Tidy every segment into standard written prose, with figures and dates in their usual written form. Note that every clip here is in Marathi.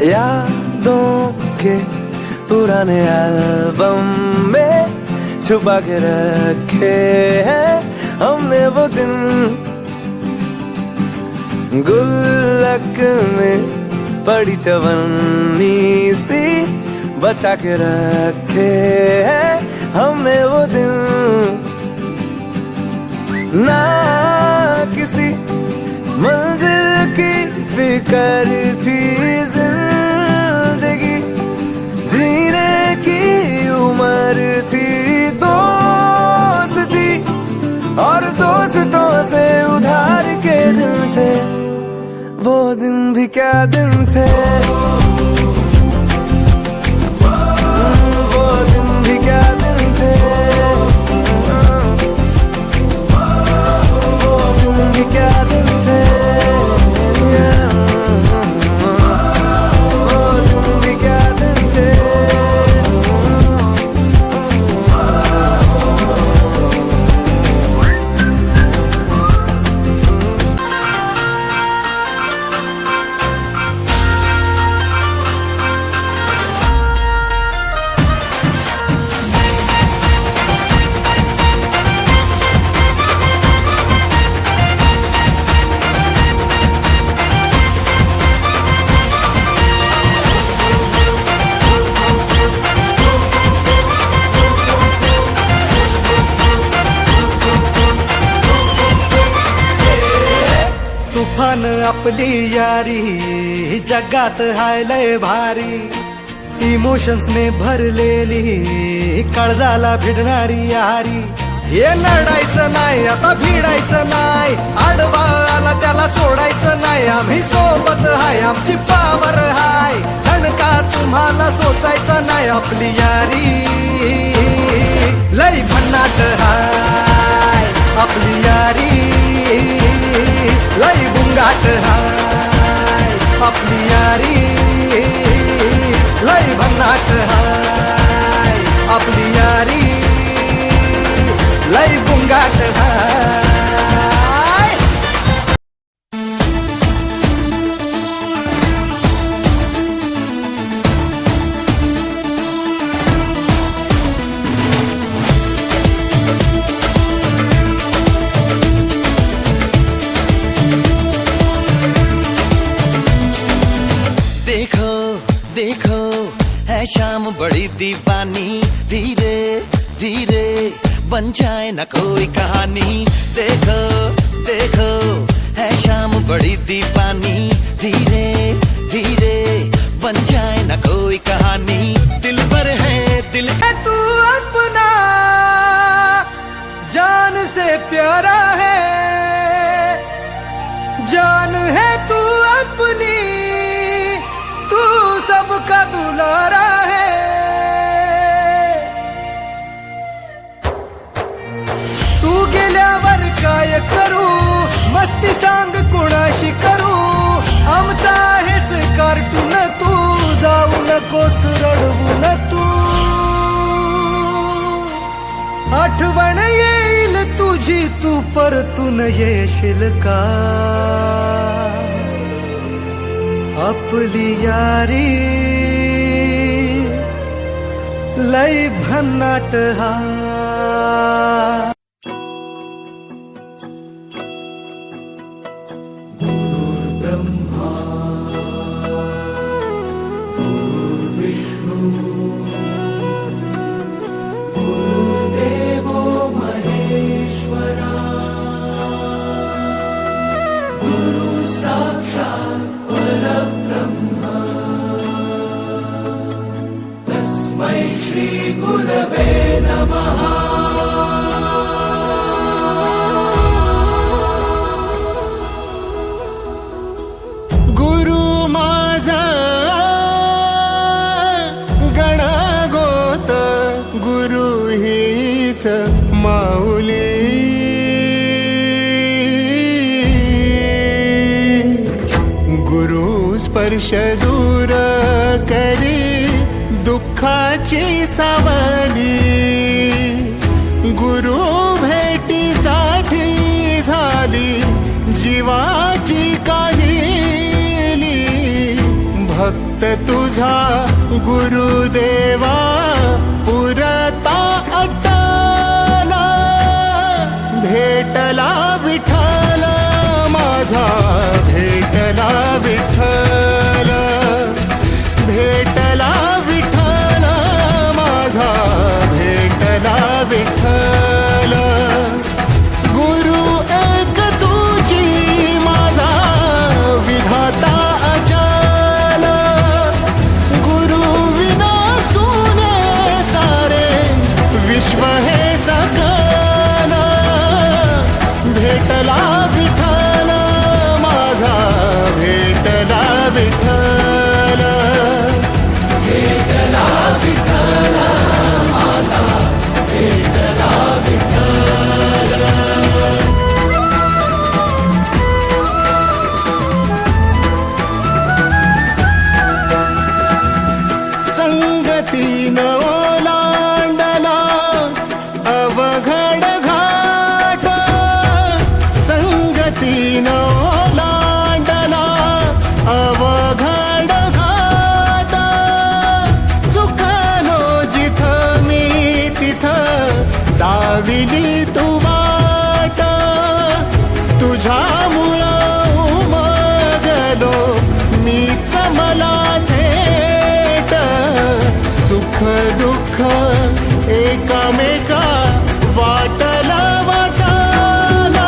यादों के पुराने एल्बम में छुपा के रखे हैं हमने वो दिन, गुल्लक में पड़ी चवन्नी सी बचा के रखे हैं हमने वो दिन। ना किसी मंजिल की फिक्र थी, जिंदगी जीने की उम्र थी, दोस्ती और दोस्तों से उधार के दिन थे, वो दिन भी क्या दिन थे, वो दिन भी क्या दिन थे, वो दिन भी क्या दिन थे, वो दिन भी क्या दिन थे। तुफान आपली यारी जगात हाय लय भारी, इमोशन्स ने भरलेली काळजाला भिडणारी यारी। हे लढायचं नाही आता भिडायचं नाही, आडवा आला त्याला सोडायचं नाही, आम्ही सोबत हाय आमची पावर हाय, धणका तुम्हाला सोसायचा नाही, आपली यारी लय भन्नाट हाय, आपली यारी लय गुंगाट हाय, आपली यारी लय भन्नाट हाय, आपली यारी लय गुंगाट हाय। देखो देखो है शाम बड़ी दीवानी, धीरे धीरे बन जाए न कोई कहानी। देखो देखो है शाम बड़ी दीवानी, धीरे धीरे बन जाए न कोई कहानी। दिल पर है दिल है तू अपना, जान से प्यारा है, जान है तू अपनी, तू सबका दुलारा है। तू गेल्यावर काय करू, मस्ती सांग कोणाशी करू, आमचा आहेस कार्टून तू, जाऊ नकोस रडवून तू, आठवण येईल तुझी तू परतून येशील का, आपली यारी लय भन्नाट हाय। गुरु माझा गणगोत, गुरु हीच माऊली, गुरु स्पर्श दूर करी दुःखाची सावली, गुरु भेटीसाठी झाली जीवाची काहिली, भक्त भेट तुझा गुरुदेवा पुरता अटला भेटला विठ्ठल माझा भेटला विठ्ठल भेटला विठ्ठल माझा भेटला विठ्ठल गुरु एक तुझी माझा विधाता अचल गुरु विना सुने सारे विश्व हे सकल भेटला विठ्ठल माझा भेटला विठ्ठल भेटला विठ्ठल माझा भेटला विठ्ठल संगतीन ओलांडला अवघड घाट संगतीन ओलांडला अवघड घाट चुकलो जिथं मी तिथं दाविली तू वाट तुझ्यामुळं उमगलो मीच मला थेट सुख दुःख एकामेका वाटला वाटाला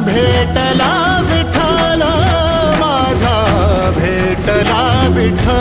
भेटला विठ्ठल माझा भेटला विठ्ठल